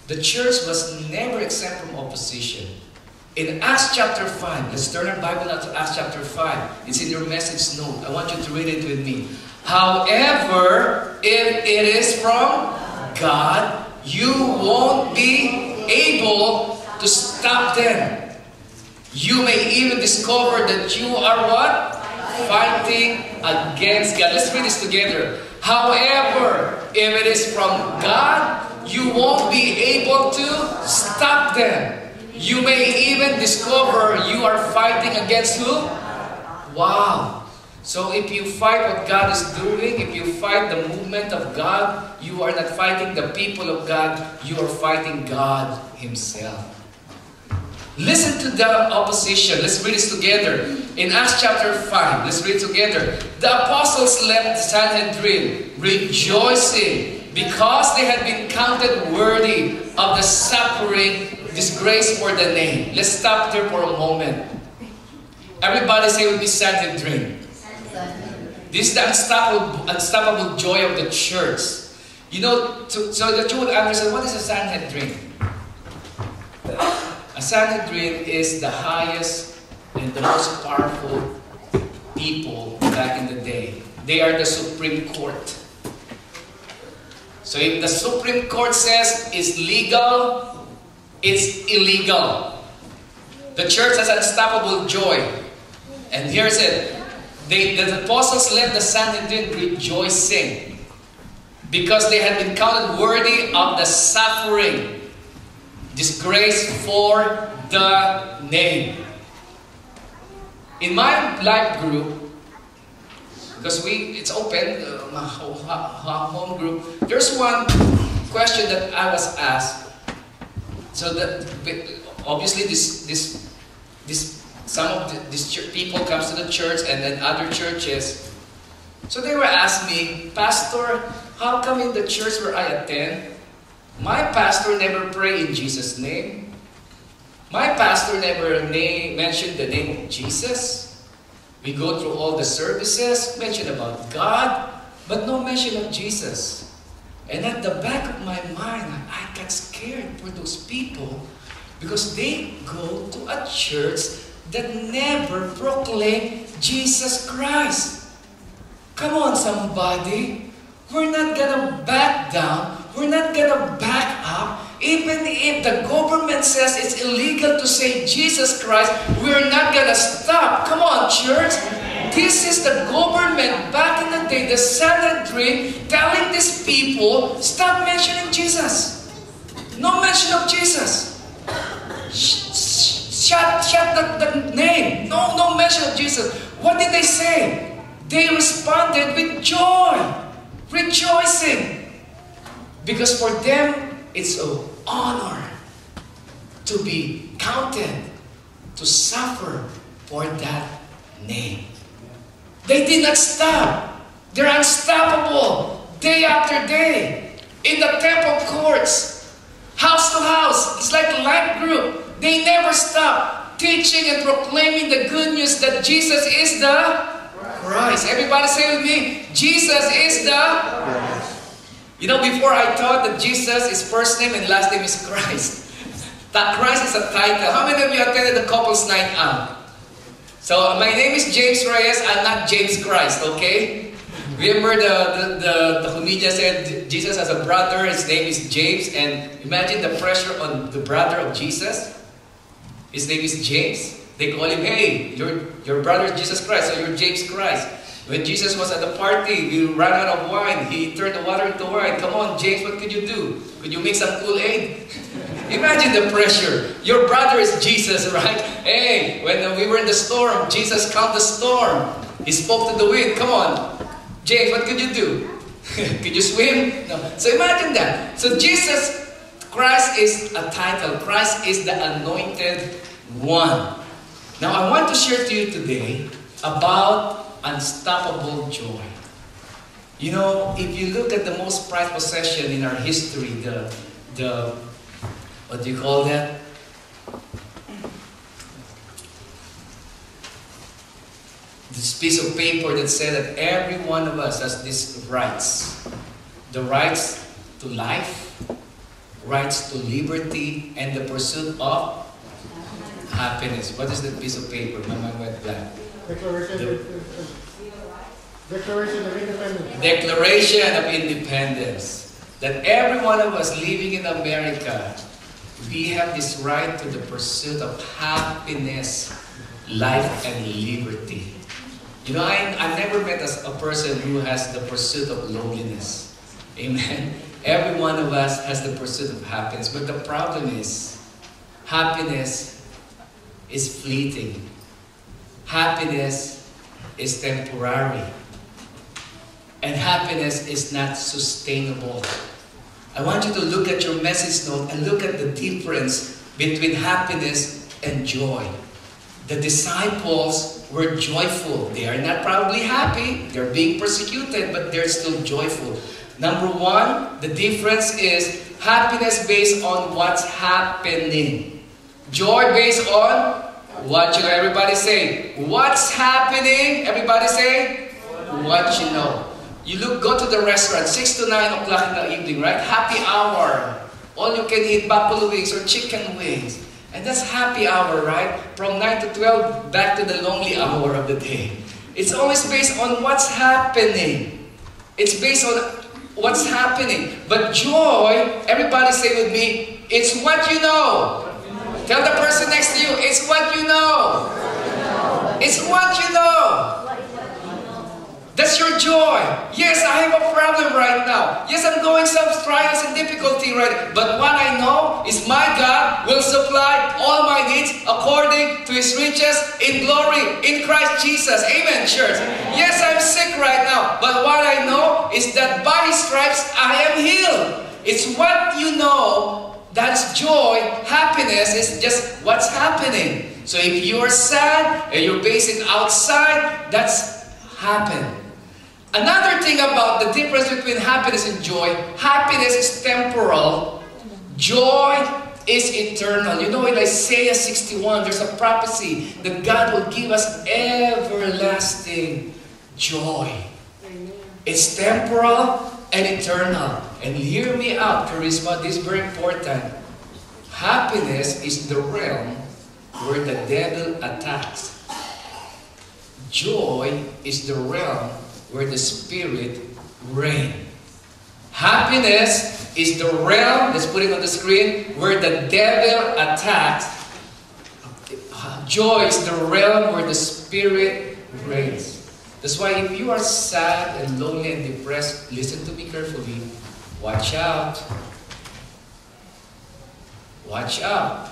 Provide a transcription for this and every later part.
The church was never exempt from opposition. In Acts chapter 5, let's turn our Bible now to Acts chapter 5. It's in your message note. I want you to read it with me. However, if it is from God, you won't be able to stop them. You may even discover that you are what? Fighting against God. Let's read this together. However, if it is from God, you won't be able to stop them. You may even discover you are fighting against who? Wow. So if you fight what God is doing, if you fight the movement of God, you are not fighting the people of God, you are fighting God Himself. Listen to the opposition. Let's read this together. In Acts chapter 5, let's read together. The apostles left the Sanhedrin rejoicing because they had been counted worthy of the suffering disgrace for the name. Let's stop there for a moment. Everybody say with me, Sanhedrin. This is the unstoppable joy of the church. You know, so that you would understand, what is a Sanhedrin? A Sanhedrin is the highest and the most powerful people back in the day. They are the Supreme Court. So if the Supreme Court says it's legal, it's illegal. The church has unstoppable joy. And here's it. The apostles left the Sanhedrin rejoicing because they had been counted worthy of the suffering, disgrace for the name. In my life group, because it's open, my home group, there's one question that I was asked. So that obviously some of these people comes to the church and then other churches. So they were asking me, Pastor, how come in the church where I attend, my pastor never pray in Jesus' name? My pastor never mentioned the name of Jesus. We go through all the services, mention about God, but no mention of Jesus. And at the back of my mind, I got scared for those people because they go to a church that never proclaimed Jesus Christ. Come on, somebody. We're not gonna back down. We're not gonna back up. Even if the government says it's illegal to say Jesus Christ, we're not gonna stop. Come on, church. This is the government back in the day, the Sanhedrin, telling these people, stop mentioning Jesus. No mention of Jesus. Shut the name. No mention of Jesus. What did they say? They responded with joy, rejoicing. Because for them, it's an honor to be counted, to suffer for that name. They did not stop. They're unstoppable day after day. In the temple courts, house to house, it's like a life group. They never stop teaching and proclaiming the good news that Jesus is the Christ. Everybody say with me, Jesus is the Christ. You know, before I thought that Jesus, his first name and last name is Christ. That Christ is a title. How many of you attended the couple's night out? So, my name is James Reyes. I'm not James Christ, okay? Remember the comedian said Jesus has a brother. His name is James. And imagine the pressure on the brother of Jesus. His name is James. They call him, hey, your brother is Jesus Christ, so you're James Christ. When Jesus was at the party, we ran out of wine. He turned the water into wine. Come on, James, what could you do? Could you make some Kool-Aid? Imagine the pressure. Your brother is Jesus, right? Hey, when we were in the storm, Jesus calmed the storm. He spoke to the wind. Come on, James, what could you do? Could you swim? No. So imagine that. So Jesus Christ is a title. Christ is the anointed one. Now I want to share to you today about unstoppable joy. You know, if you look at the most prized possession in our history, the what do you call that? This piece of paper that said that every one of us has these rights. The rights to life, rights to liberty, and the pursuit of happiness. What is that piece of paper? My mind went blank. Declaration of Independence. Declaration of Independence. That every one of us living in America, we have this right to the pursuit of happiness, life, and liberty. You know, I never met a person who has the pursuit of loneliness. Amen. Every one of us has the pursuit of happiness. But the problem is, happiness is fleeting. Happiness is temporary. And happiness is not sustainable. I want you to look at your message note and look at the difference between happiness and joy. The disciples were joyful. They are not probably happy. They're being persecuted, but they're still joyful. Number one, the difference is happiness based on what's happening. Joy based on what you know. Everybody say, what's happening? Everybody say, what you know. You go to the restaurant, 6 to 9 o'clock in the evening, right? Happy hour. All you can eat buffalo wings or chicken wings. And that's happy hour, right? From 9 to 12, back to the lonely hour of the day. It's always based on what's happening. It's based on what's happening. But joy, everybody say with me, it's what you know. Tell the person next to you, it's what you know. It's what you know. That's your joy. Yes, I have a problem right now. Yes, I'm going some trials and difficulty right now. But what I know is my God will supply all my needs according to His riches in glory in Christ Jesus. Amen, church. Yes, I'm sick right now. But what I know is that by His stripes I am healed. It's what you know. That's joy. Happiness is just what's happening. So if you are sad and you're basing outside, that's happened. Another thing about the difference between happiness and joy, happiness is temporal, joy is eternal. You know in Isaiah 61, there's a prophecy that God will give us everlasting joy. It's temporal and eternal. And hear me out, Charisma, this is very important. Happiness is the realm where the devil attacks. Joy is the realm where the Spirit reigns. Happiness is the realm, let's put it on the screen, where the devil attacks. Joy is the realm where the Spirit reigns. That's why if you are sad and lonely and depressed, listen to me carefully. Watch out. Watch out.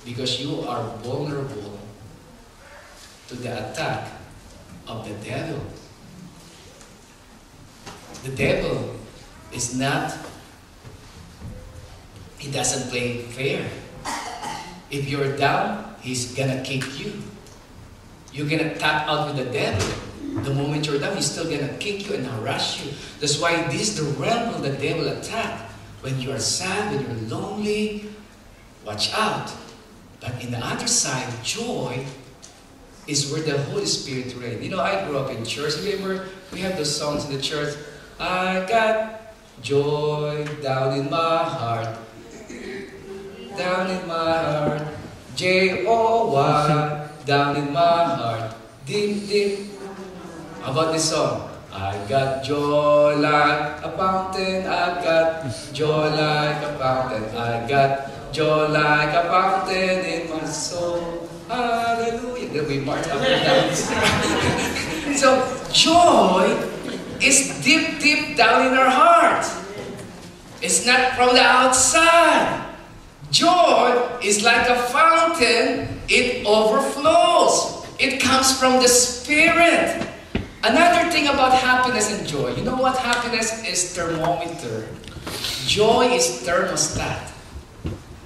Because you are vulnerable to the attack of the devil. The devil is not, he doesn't play fair. If you're down, he's gonna kick you. You're gonna tap out with the devil. The moment you're down, he's still gonna kick you and harass you. That's why this is the realm of the devil attack. When you are sad, when you're lonely, watch out. But in the other side, joy is where the Holy Spirit reigns. You know, I grew up in church. Remember, we have those songs in the church. I got joy down in my heart. Down in my heart. J-O-Y. Down in my heart. Deep, deep. How about this song? I got joy like a fountain. I got joy like a fountain. I got joy like a fountain in my soul. Hallelujah. Then we march up and down. So, joy is deep, deep down in our heart. It's not from the outside. Joy is like a fountain. It overflows. It comes from the Spirit. Another thing about happiness and joy. You know what happiness is? Thermometer. Joy is thermostat.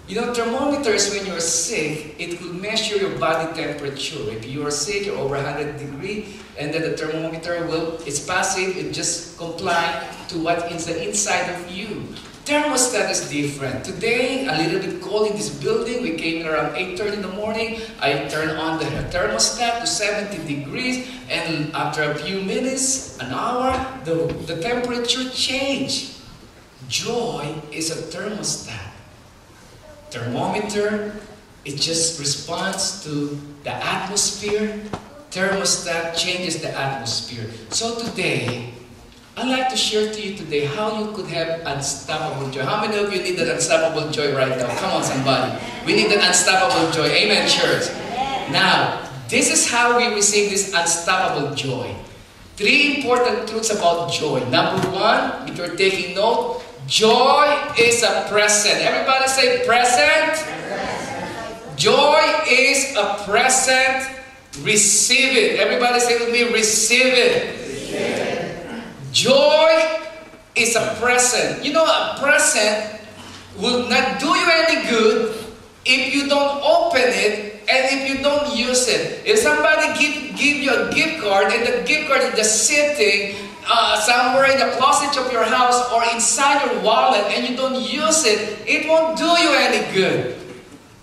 You know, thermometers, when you're sick, it will measure your body temperature. If you are sick, you're over 100 degrees, and then the thermometer it's passive, it just comply to what is the inside of you. Thermostat is different. Today, a little bit cold in this building. We came in around 8:30 in the morning. I turned on the thermostat to 70 degrees, and after a few minutes, an hour, the temperature changed. Joy is a thermostat. Thermometer, it just responds to the atmosphere. Thermostat changes the atmosphere. So today, I'd like to share to you today how you could have unstoppable joy. How many of you need that unstoppable joy right now? Come on, somebody. We need that unstoppable joy. Amen, church. Now, this is how we receive this unstoppable joy. 3 important truths about joy. Number 1, if you're taking note, joy is a present. Everybody say present. Joy is a present. Receive it. Everybody say with me, receive it. Joy is a present. You know, a present will not do you any good if you don't open it and if you don't use it. If somebody give you a gift card and the gift card is just sitting somewhere in the closet of your house or inside your wallet and you don't use it, it won't do you any good.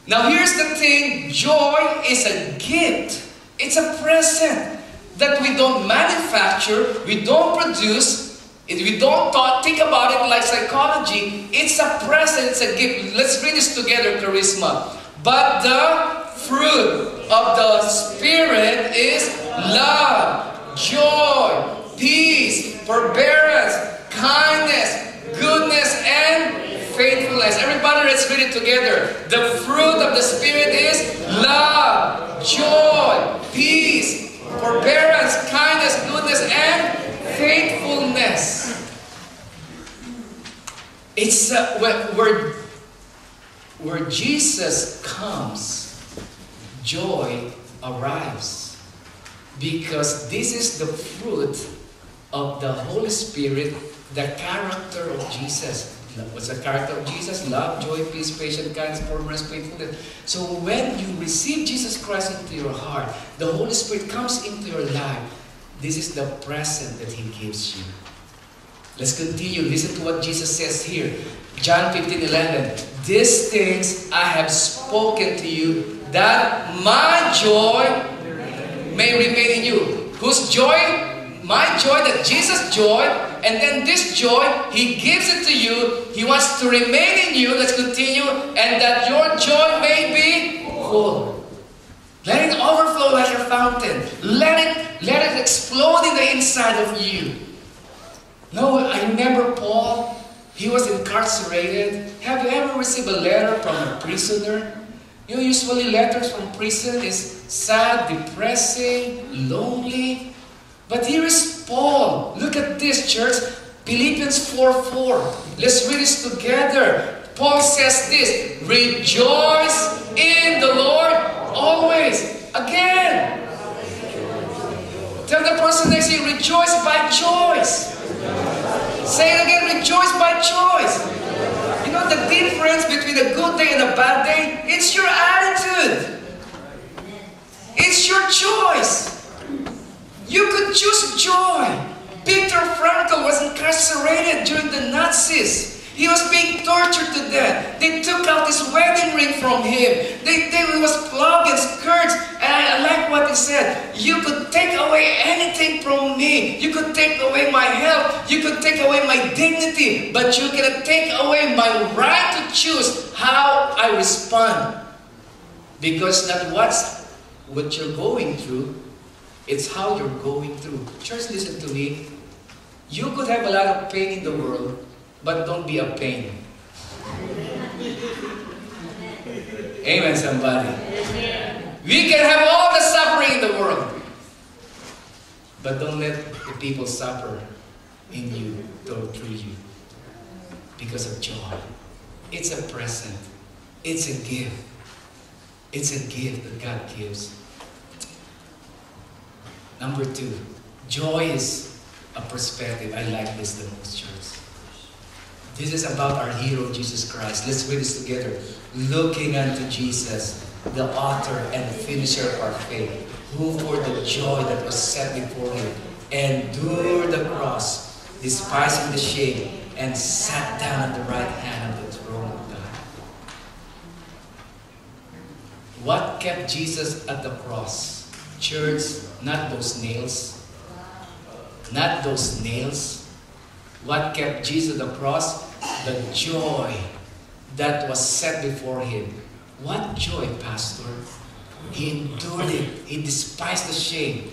Now here's the thing, joy is a gift. It's a present that we don't manufacture, we don't produce, we don't think about it like psychology. It's a present, it's a gift. Let's read this together, Charisma. But the fruit of the Spirit is love, joy, peace, forbearance, kindness, goodness, and faithfulness. Everybody, let's read it together. The fruit of the Spirit is love, joy, peace, forbearance, kindness, goodness, and faithfulness. It's where Jesus comes, joy arrives. Because this is the fruit of the Holy Spirit, the character of Jesus. What's the character of Jesus? Love, joy, peace, patience, kindness, forbearance, faithfulness. So when you receive Jesus Christ into your heart, the Holy Spirit comes into your life. This is the present that He gives you. Let's continue. Listen to what Jesus says here. John 15:11. These things I have spoken to you, that my joy may remain in you. Whose joy? My joy, that Jesus' joy, and then this joy, He gives it to you. He wants to remain in you. Let's continue. And that your joy may be full. Let it overflow like a fountain. Let it explode in the inside of you. No, I remember Paul. He was incarcerated. Have you ever received a letter from a prisoner? You know, usually letters from prison is sad, depressing, lonely. But here is Paul. Look at this, church. Philippians 4:4. Let's read this together. Paul says this, rejoice in the Lord always. Again. Tell the person next to you, rejoice by choice. Say it again, rejoice by choice. You know the difference between a good day and a bad day? It's your attitude. It's your choice. You could choose joy. Viktor Frankl was incarcerated during the Nazis. He was being tortured to death. They took out his wedding ring from him. He was flogged and scourged. And I like what he said. You could take away anything from me. You could take away my health. You could take away my dignity. But you cannot take away my right to choose how I respond. Because not what you're going through, it's how you're going through. Church, listen to me. You could have a lot of pain in the world, but don't be a pain. Amen, somebody. We can have all the suffering in the world, but don't let the people suffer in you or through you because of joy. It's a present. It's a gift. It's a gift that God gives. Number 2, joy is a perspective. I like this the most, church. This is about our hero, Jesus Christ. Let's read this together. Looking unto Jesus, the author and finisher of our faith, who for the joy that was set before Him endured the cross, despising the shame, and sat down at the right hand of the throne of God. What kept Jesus at the cross? Church, not those nails. Not those nails. What kept Jesus at the cross? the joy that was set before him. What joy, Pastor? He endured it. He despised the shame.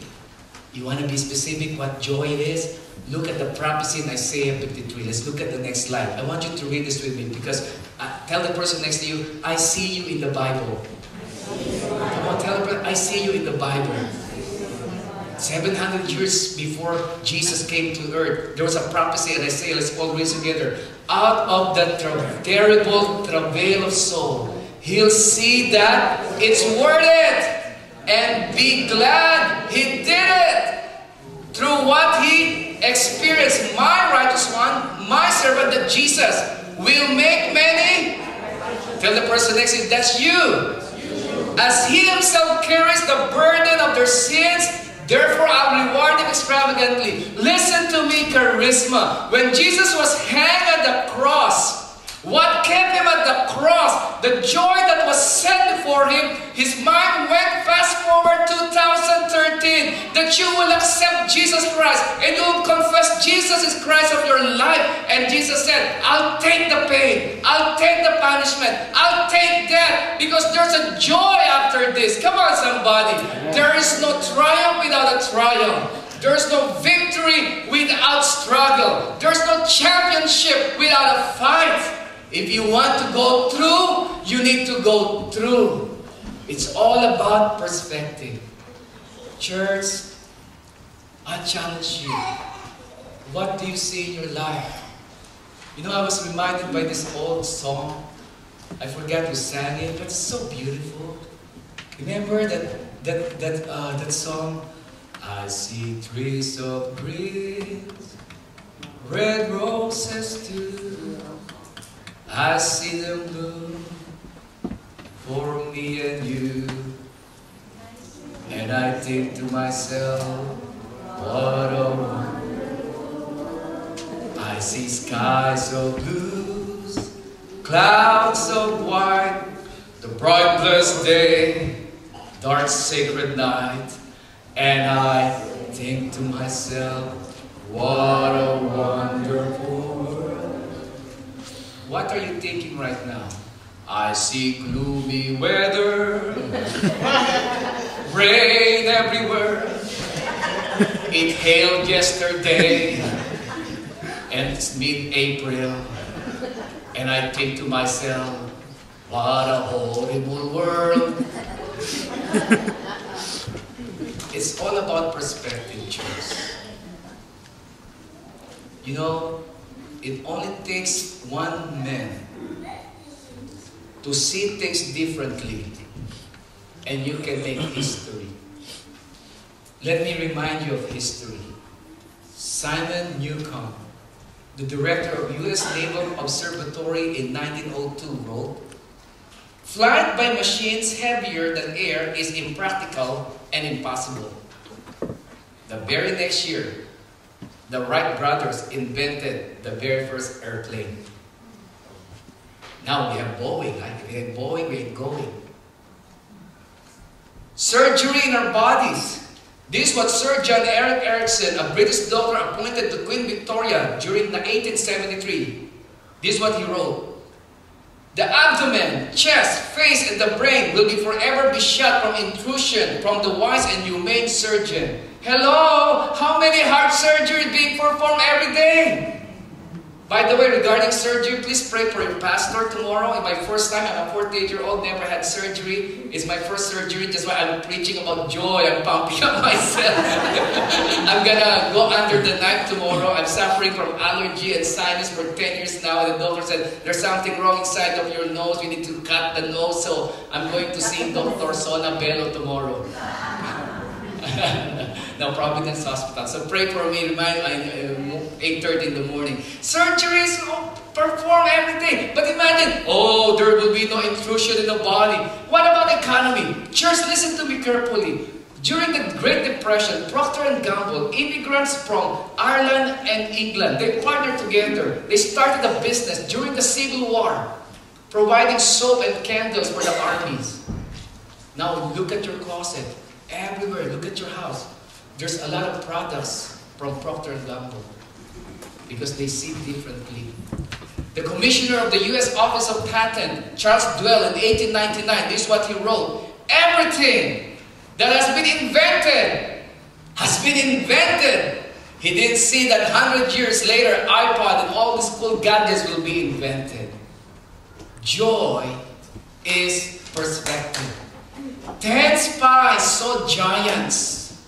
You want to be specific what joy it is? Look at the prophecy in Isaiah 53. Let's look at the next slide. I want you to read this with me because tell the person next to you, I see you in the Bible. Come on, tell the person, I see you in the Bible. 700 years before Jesus came to earth, there was a prophecy in Isaiah. Let's all read together. Out of the terrible travail of soul, he'll see that it's worth it and be glad he did it. Through what he experienced, my righteous one, my servant, that Jesus will make many. Tell the person next to you, that's you. As he himself carries the burden of their sins, therefore I'll reward him extravagantly. Listen to me, Charisma. When Jesus was hanged at the cross, what kept him at the cross? The joy that was set before him. His mind went fast forward 2013 that you will accept Jesus Christ and you will confess Jesus is Christ of your life. And Jesus said, I'll take the pain. I'll take the punishment. I'll take death because there's a joy after this. Come on, somebody. There is no triumph without a triumph. There's no victory without struggle. There's no championship without a fight. If you want to go through, you need to go through. It's all about perspective. Church, I challenge you. What do you see in your life? You know, I was reminded by this old song. I forget who sang it, but it's so beautiful. Remember that song? I see trees of green, red roses too. I see them bloom for me and you. And I think to myself, what a wonder. I see skies of blues, clouds of white, the bright blessed day, dark sacred night. And I think to myself, what a wonderful world. What are you thinking right now? I see gloomy weather, rain everywhere. It hailed yesterday, and it's mid-April. And I think to myself, what a horrible world. It's all about perspective, church. You know, it only takes one man to see things differently, and you can make history. Let me remind you of history. Simon Newcomb, the director of U.S. Naval Observatory in 1902, wrote, "Flight by machines heavier than air is impractical and impossible." The very next year, the Wright brothers invented the very first airplane. Now we have Boeing, right? We have Boeing, we have going. Surgery in our bodies. This is what Sir John Erik Erikson, a British doctor appointed to Queen Victoria during 1873. This is what he wrote. The abdomen, chest, face, and the brain will forever be shut from intrusion from the wise and humane surgeon. Hello? How many heart surgeries being performed every day? By the way, regarding surgery, please pray for your pastor tomorrow. It's my first time. I'm a 48-year-old, never had surgery. It's my first surgery. That's why I'm preaching about joy. I'm pumping up myself. I'm gonna go under the knife tomorrow. I'm suffering from allergy and sinus for 10 years now. And the doctor said, there's something wrong inside of your nose. We need to cut the nose. So I'm going to see Dr. Sona Bello tomorrow. Now, Providence Hospital. So pray for me. Remind 8:30 in the morning. Surgeries perform everything. But imagine, oh, there will be no intrusion in the body. What about economy? Church, listen to me carefully. During the Great Depression, Procter & Gamble, immigrants from Ireland and England, they partnered together. They started a business during the Civil War, providing soap and candles for the armies. Now look at your closet. Everywhere, look at your house. There's a lot of products from Procter & Gamble because they see differently. The commissioner of the U.S. Office of Patent, Charles Duell, in 1899, this is what he wrote. Everything that has been invented has been invented. He didn't see that 100 years later, iPod and all these cool gadgets will be invented. Joy is perspective. 10 spies saw giants,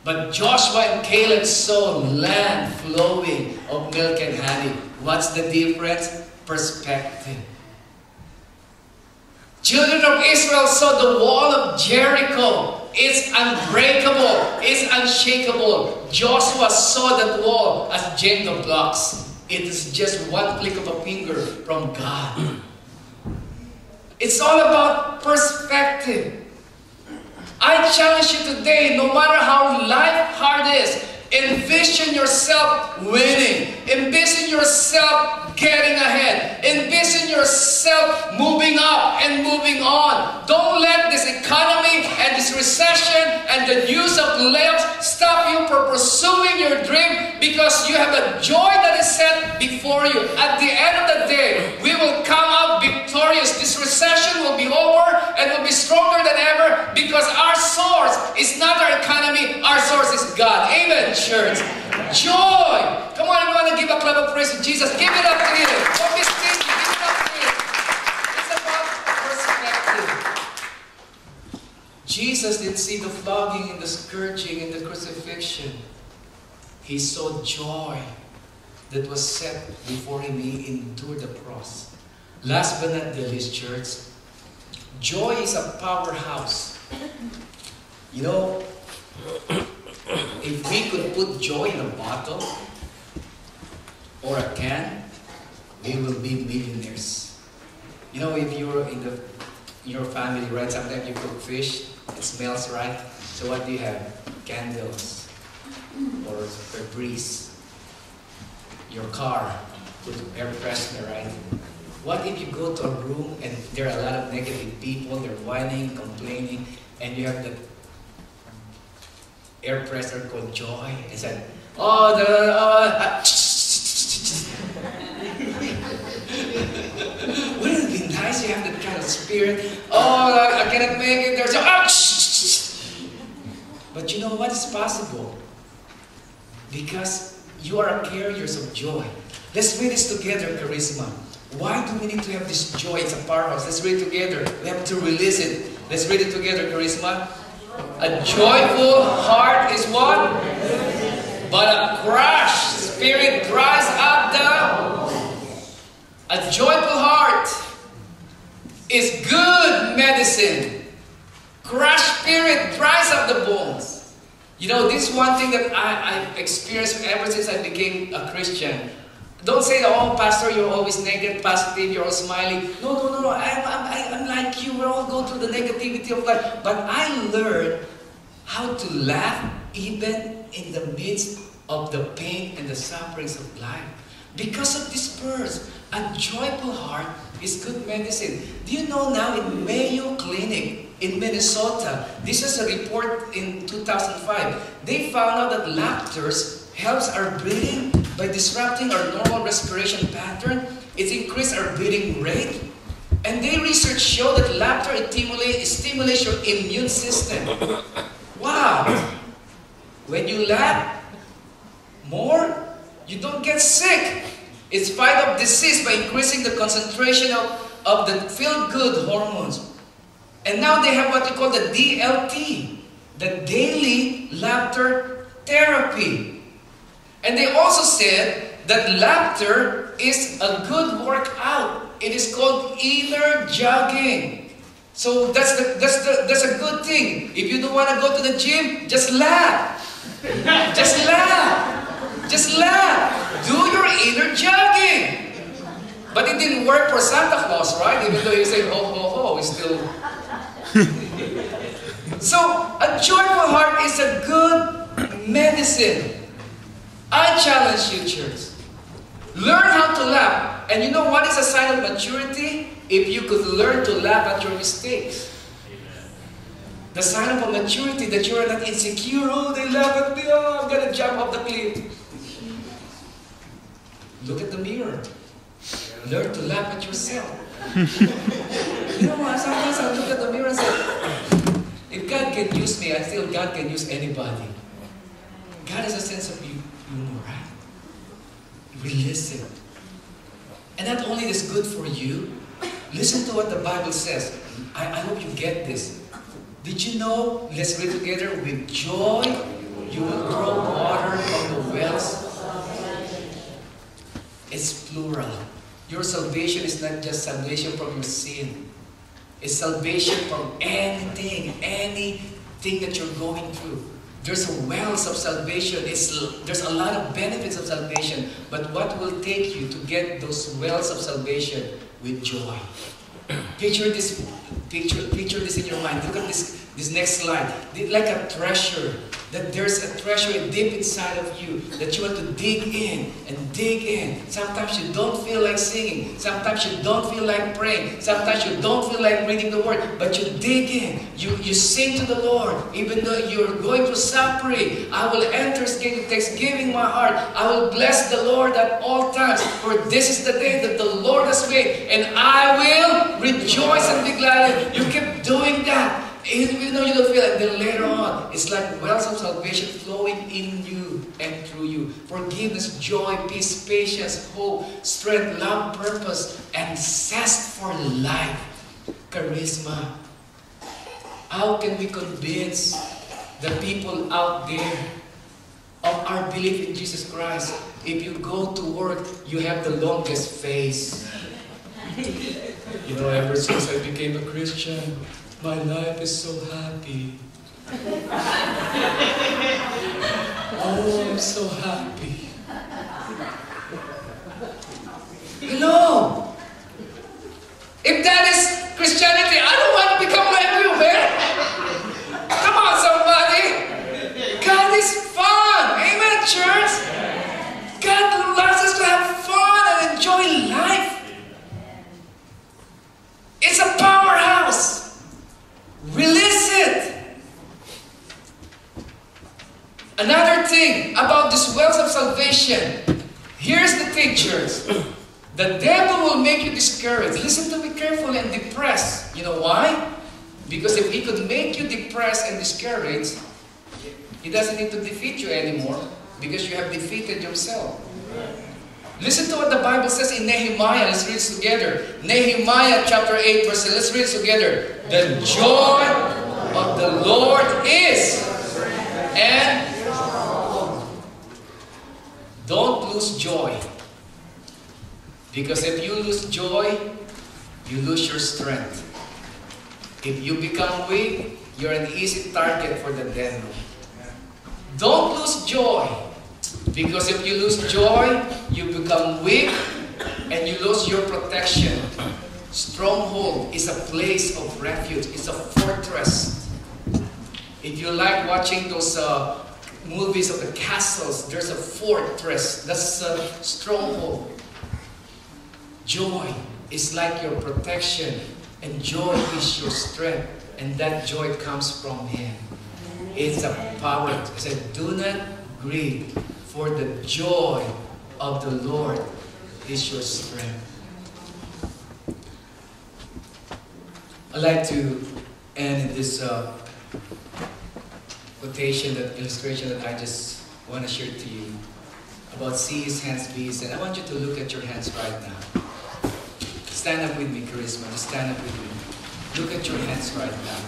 but Joshua and Caleb saw land flowing of milk and honey. What's the difference? Perspective. Children of Israel saw the wall of Jericho. It's unbreakable. It's unshakable. Joshua saw that wall as Jenga blocks. It is just one click of a finger from God. It's all about perspective. I challenge you today, no matter how life hard is, envision yourself winning. Envision yourself getting ahead. Envision yourself moving up and moving on. Don't let this economy and this recession and the news of layoffs stop you from pursuing your dream, because you have a joy that is set before you. At the end of the day, we will come out victorious. This recession will be over and will be stronger than ever, because our source is not our economy, our source is God. Amen, church. Joy. Come on, you want to give a clap of praise to Jesus? Give it up to Him. Don't be stingy. Give it up to Him. It's about perspective. Jesus didn't see the flogging and the scourging and the crucifixion. He saw joy that was set before Him. He endured the cross. Last but not the least, church, joy is a powerhouse. You know, if we could put joy in a bottle or a can, we will be millionaires. You know, if you're in your family, right, sometimes you cook fish, it smells right. So what do you have? Candles or Febreze. Your car, put air freshener, right? What if you go to a room and there are a lot of negative people, they're whining, complaining, and you have the air freshener called joy, and said, wouldn't it be nice you have that kind of spirit? Oh, I cannot make it. There's but you know what is possible? Because you are carriers of joy. Let's read this together, Charisma. Why do we need to have this joy? It's a powerhouse. Let's read it together. We have to release it. Let's read it together, Charisma. A joyful heart is what? But a crushed spirit dries up the... A joyful heart is good medicine. Crushed spirit dries up the bones. You know, this is one thing that I've experienced ever since I became a Christian. Don't say, oh, Pastor, you're always negative, positive, you're all smiling. No. I'm like you. We all go through the negativity of life. But I learned how to laugh even in the midst of the pain and the sufferings of life. Because of this verse, a joyful heart is good medicine. Do you know now in Mayo Clinic in Minnesota, this is a report in 2005, they found out that laughter helps our breathing by disrupting our normal respiration pattern. It increases our breathing rate. And they research show that laughter stimulates your immune system. Wow! When you laugh more, you don't get sick. It's fight off disease by increasing the concentration of the feel-good hormones. And now they have what you call the DLT, the daily laughter therapy. And they also said that laughter is a good workout. It is called inner jogging. So that's a good thing. If you don't want to go to the gym, just laugh. Just laugh. Just laugh. Do your inner jogging. But it didn't work for Santa Claus, right? Even though he said, ho, ho, ho, it's still... So, a joyful heart is a good medicine. I challenge you, church. Learn how to laugh. And you know what is a sign of maturity? If you could learn to laugh at your mistakes. The sign of a maturity that you are not insecure. Oh, they laugh at me. Oh, I'm going to jump off the cliff. Look at the mirror. Learn to laugh at yourself. You know what? Sometimes I look at the mirror and say, if God can use me, I feel God can use anybody. God has a sense of humor, right? Release it. And not only is good for you, listen to what the Bible says. I hope you get this. Did you know, let's read together, with joy you will draw water from the wells. It's plural. Your salvation is not just salvation from your sin. It's salvation from anything that you're going through. There's a wells of salvation. There's a lot of benefits of salvation. But what will take you to get those wells of salvation? With joy. Picture this in your mind. Look at this next slide. Like a treasure. That there's a treasure deep inside of you that you want to dig in and dig in. Sometimes you don't feel like singing. Sometimes you don't feel like praying. Sometimes you don't feel like reading the Word. But you dig in. You sing to the Lord. Even though you're going through suffering, I will enter His gate with thanksgiving in my heart. I will bless the Lord at all times. For this is the day that the Lord has made. And I will rejoice and be glad. You keep doing that. Even though you don't feel it, then later on, it's like wells of salvation flowing in you and through you. Forgiveness, joy, peace, patience, hope, strength, love, purpose, and zest for life. Charisma. How can we convince the people out there of our belief in Jesus Christ? If you go to work, you have the longest face. You know, ever since I became a Christian, my life is so happy. Oh, I'm so happy. Hello! If that is Christianity, I don't want to become like you, man! Come on, somebody! God is fun! Amen, church? God loves us to have fun and enjoy life. It's a powerhouse. Release it. Another thing about this wells of salvation. Here's the thing, church. The devil will make you discouraged. Listen to me carefully, and depressed. You know why? Because if he could make you depressed and discouraged, he doesn't need to defeat you anymore, because you have defeated yourself. Listen to what the Bible says in Nehemiah. Let's read it together. Nehemiah chapter 8 verse 10. Let's read it together. The joy of the Lord is. And don't lose joy. Because if you lose joy, you lose your strength. If you become weak, you're an easy target for the devil. Don't lose joy. Because if you lose joy, you become weak and you lose your protection. Stronghold is a place of refuge. It's a fortress. If you like watching those movies of the castles, there's a fortress. That's a stronghold. Joy is like your protection, and joy is your strength, and that joy comes from Him. It's a power. It said, do not grieve, for the joy of the Lord is your strength. I'd like to end in this quotation, that illustration that I just want to share to you about see His hands, be His hands. I want you to look at your hands right now. Stand up with me, Charisma. Just stand up with me. Look at your hands right now.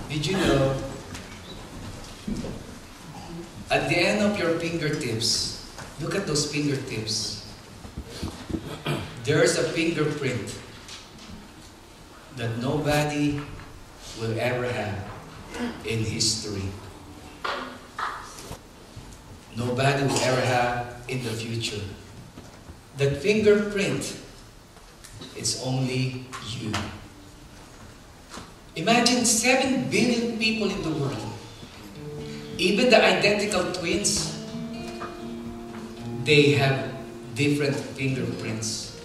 Did you know, at the end of your fingertips, look at those fingertips. There's a fingerprint that nobody will ever have in history. Nobody will ever have in the future. That fingerprint, it's only you. Imagine 7 billion people in the world. Even the identical twins, they have different fingerprints.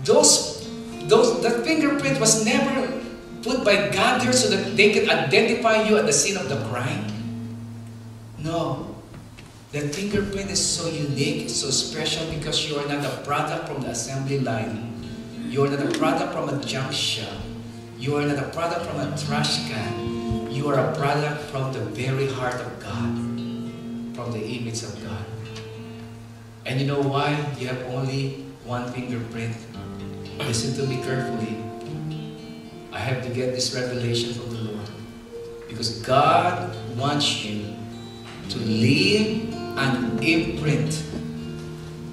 That fingerprint was never put by God there so that they could identify you at the scene of the crime. No. That fingerprint is so unique, so special because you are not a product from the assembly line. You are not a product from a junk shop. You are not a product from a trash can. You are a product from the very heart of God, from the image of God. And you know why you have only one fingerprint? Listen to me carefully. I have to get this revelation from the Lord. Because God wants you to leave an imprint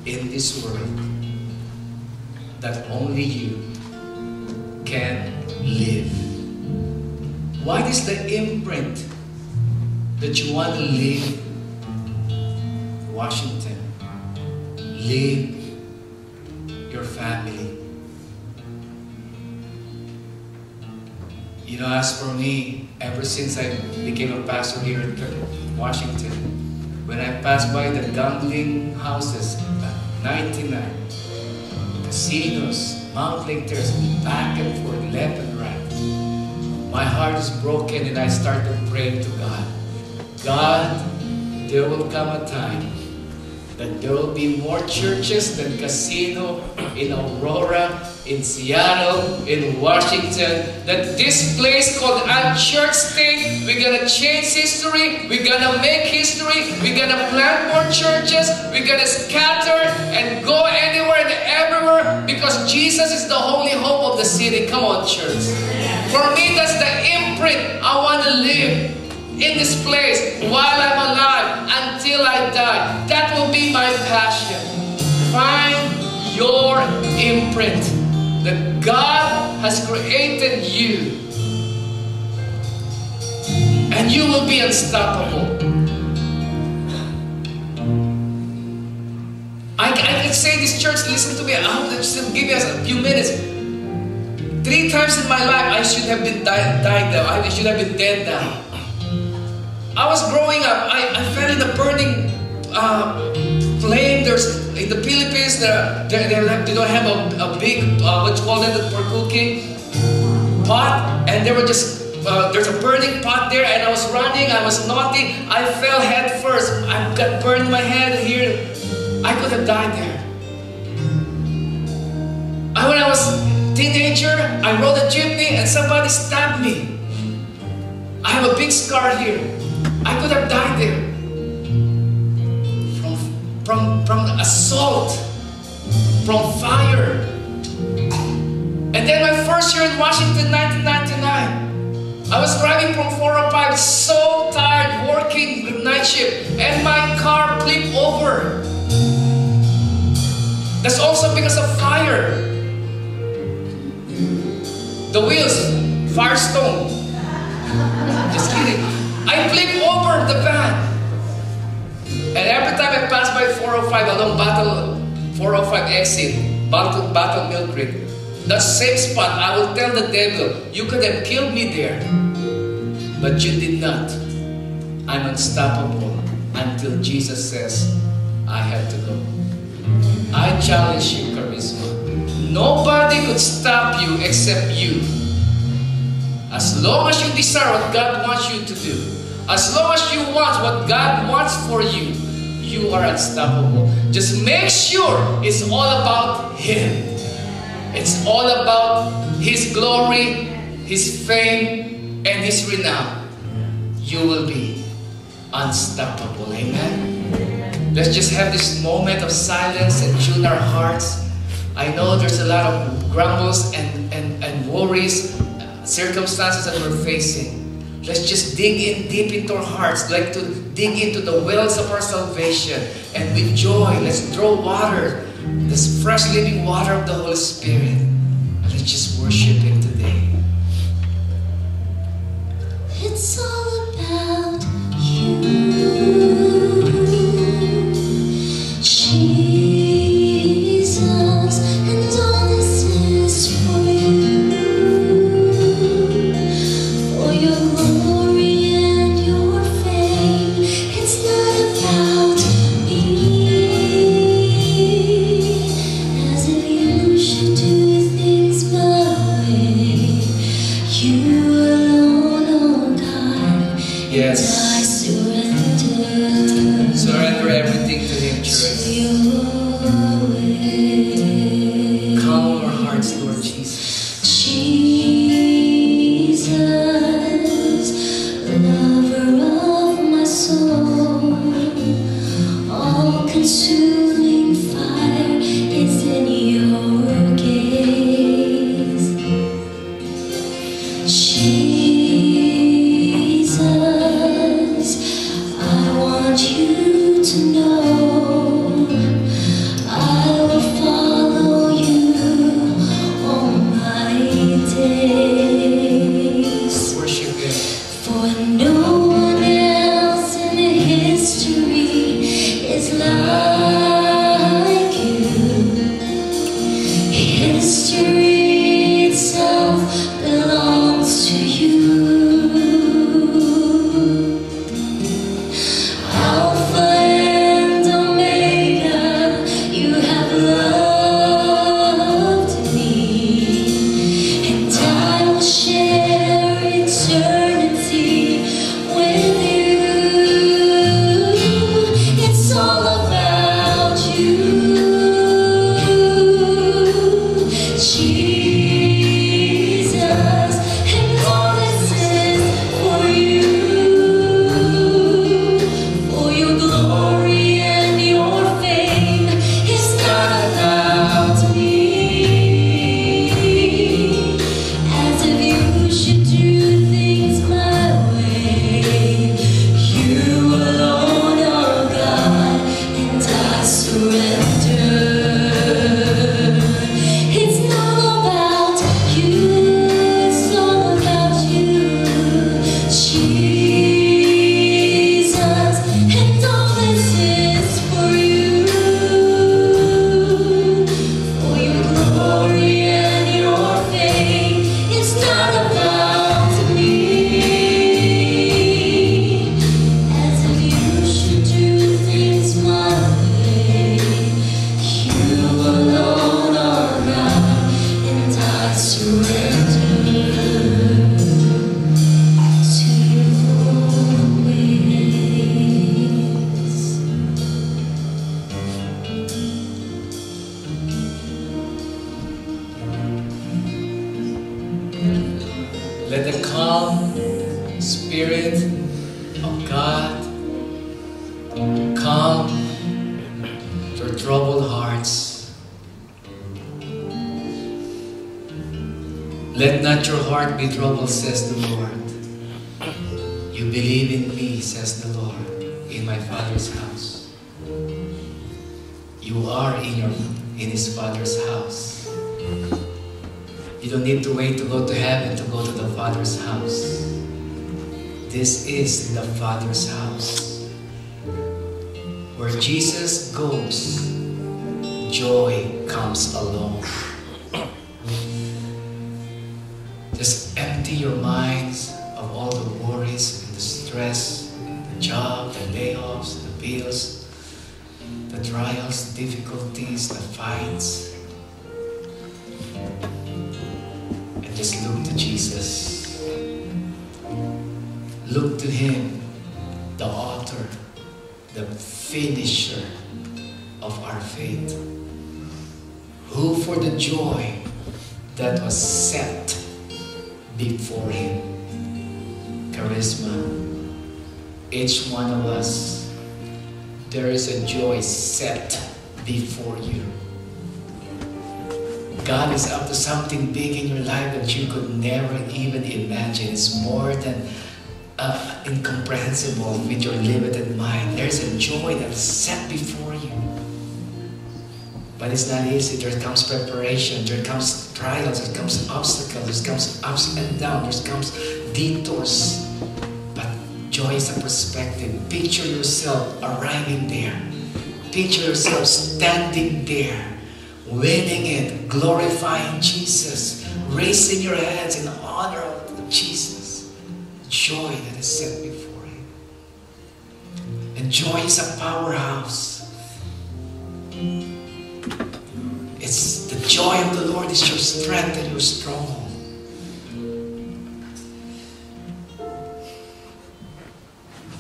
in this world that only you can live. What is the imprint that you want to leave? Washington. Leave your family. You know, as for me, ever since I became a pastor here in Washington, when I passed by the gambling houses at 99, casinos, Mount Lake Terrace, back and forth, left and right, my heart is broken and I started praying to God. God, there will come a time that there will be more churches than casino in Aurora, in Seattle, in Washington, that this place called Unchurched State, we're gonna change history, we're gonna make history, we're gonna plant more churches, we're gonna scatter and go anywhere and everywhere because Jesus is the only hope of the city. Come on, church. For me, that's the imprint I want to live in this place while I'm alive until I die. That will be my passion. Find your imprint that God has created you, and you will be unstoppable. I can say this, church, listen to me. I'll just give you a few minutes. 3 times in my life I should have been died now. I should have been dead now. I was growing up, I fell in a burning flame. There's in the Philippines, they don't have a big what you call it for cooking pot, and they were just there's a burning pot there, and I was running. I was naughty. I fell head first. I got burned in my head here. I could have died there. And when I was a teenager, I rode a jeepney and somebody stabbed me. I have a big scar here. I could have died there from assault, from fire. And then my first year in Washington, 1999, I was driving from 405, so tired, working night shift, and my car flipped over. That's also because of fire. The wheels, Firestone. Just kidding. I flipped over the van. And every time I pass by 405 along 405 exit, Battle Mill Creek, that same spot, I will tell the devil, you could have killed me there, but you did not. I'm unstoppable until Jesus says, I have to go. I challenge you, Charisma. Nobody could stop you except you. As long as you desire what God wants you to do, as long as you want what God wants for you, you are unstoppable. Just make sure it's all about Him. It's all about His glory, His fame, and His renown. You will be unstoppable. Amen? Let's just have this moment of silence and tune our hearts. I know there's a lot of grumbles and worries, circumstances that we're facing. Let's just dig in deep into our hearts, like to dig into the wells of our salvation, and with joy, let's draw water, this fresh living water of the Holy Spirit. Let's just worship Him today. It's all about You, Jesus, and all this is for You, for Your glory and Your fame. It's not about me, as if You should do things my way. Let the calm Spirit of God calm your troubled hearts. Let not your heart be troubled, says the Lord. You believe in me, says the Lord, in my Father's house. You are in His Father's house. You don't need to wait to go to heaven to go to the Father's house. This is the Father's house. Where Jesus goes, joy comes along. Just empty your minds of all the worries and the stress, the job, the layoffs, the bills, the trials, the difficulties, the fights. And just look to Jesus. Look to Him, the author, the finisher of our faith, who for the joy that was set before Him. Charisma, each one of us, there is a joy set before you. God is up to something big in your life that you could never even imagine. It's more than incomprehensible with your limited mind. There's a joy that's set before you. But it's not easy. There comes preparation, there comes trials, there comes obstacles, there comes ups and downs, there comes detours. But joy is a perspective. Picture yourself arriving there. Picture yourself standing there, winning it, glorifying Jesus, raising your hands in honor of Jesus. Joy that is set before Him. And joy is a powerhouse. It's the joy of the Lord is your strength and your stronghold.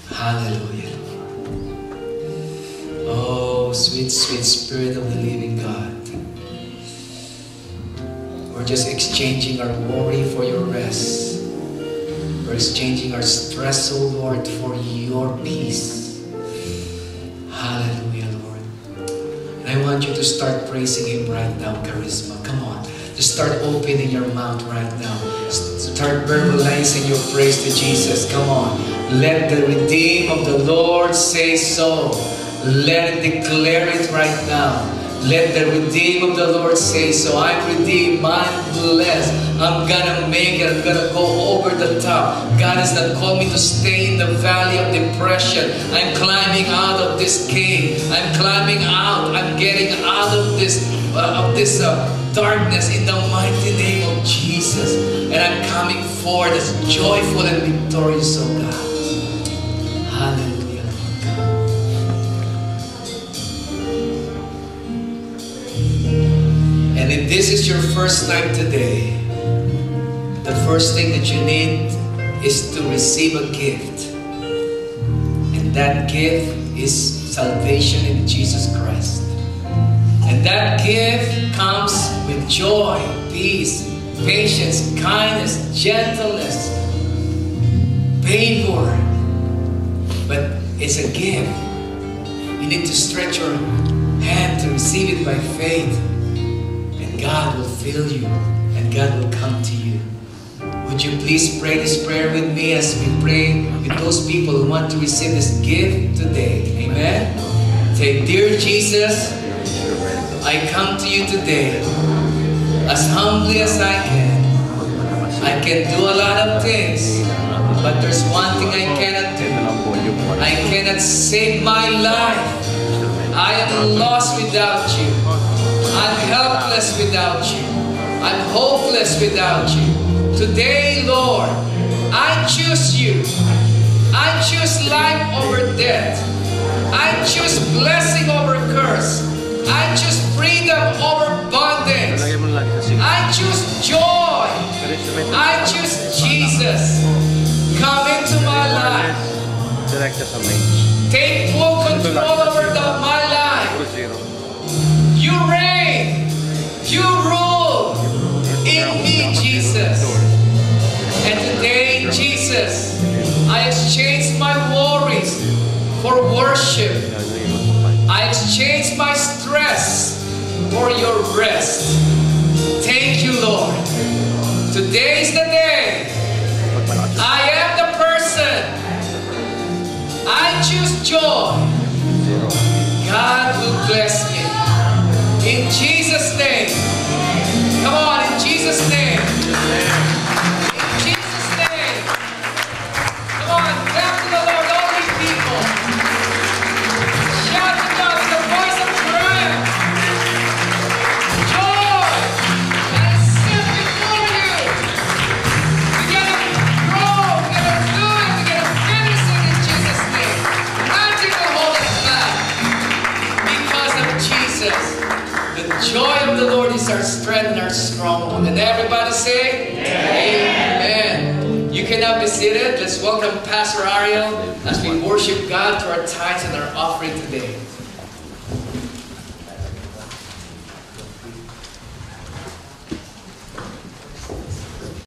Hallelujah. Oh, sweet, sweet Spirit of the living God. We're just exchanging our worry for your rest. We're exchanging our stress, oh Lord, for your peace. Hallelujah, Lord. And I want you to start praising Him right now, Charisma. Come on. Just start opening your mouth right now. Start verbalizing your praise to Jesus. Come on. Let the redeemed of the Lord say so. Let it declare it right now. Let the redeemed of the Lord say so. I'm redeemed. I'm blessed. I'm gonna make it. I'm gonna go over the top. God has not called me to stay in the valley of depression. I'm climbing out of this cave. I'm climbing out. I'm getting out of this darkness in the mighty name of Jesus. And I'm coming forward as joyful and victorious, oh God. Hallelujah, Lord God. And if this is your first time today, the first thing that you need is to receive a gift. And that gift is salvation in Jesus Christ. And that gift comes with joy, peace, patience, kindness, gentleness, favor. But it's a gift. You need to stretch your hand to receive it by faith. And God will fill you. And God will come to you. Would you please pray this prayer with me as we pray with those people who want to receive this gift today? Amen? Say, dear Jesus, I come to you today as humbly as I can. I can do a lot of things, but there's one thing I cannot do. I cannot save my life. I am lost without you. I'm helpless without you. I'm hopeless without you. Today, Lord, I choose you. I choose life over death. I choose blessing over curse. I choose freedom over bondage. I choose joy. I choose Jesus. Come into my life. Take full control over my life. You reign. You rule in me, Jesus. And blessed. Thank you, Lord. Today is the day. I am the person. I choose joy. God will bless me. In Jesus' name. Come on, in Jesus' name. In Jesus' name. Come on, clap to the Lord, all these people. Shout to God with the voice of triumph. Joy that is set before you. We're going to grow, we're going to do it, we're going to finish it in Jesus' name. Nothing will hold us back because of Jesus. The joy of the Lord is our strength and our stronghold. And everybody say, Amen. You cannot be seated. Let's welcome Pastor Ariel as we worship God through our tithes and our offering today.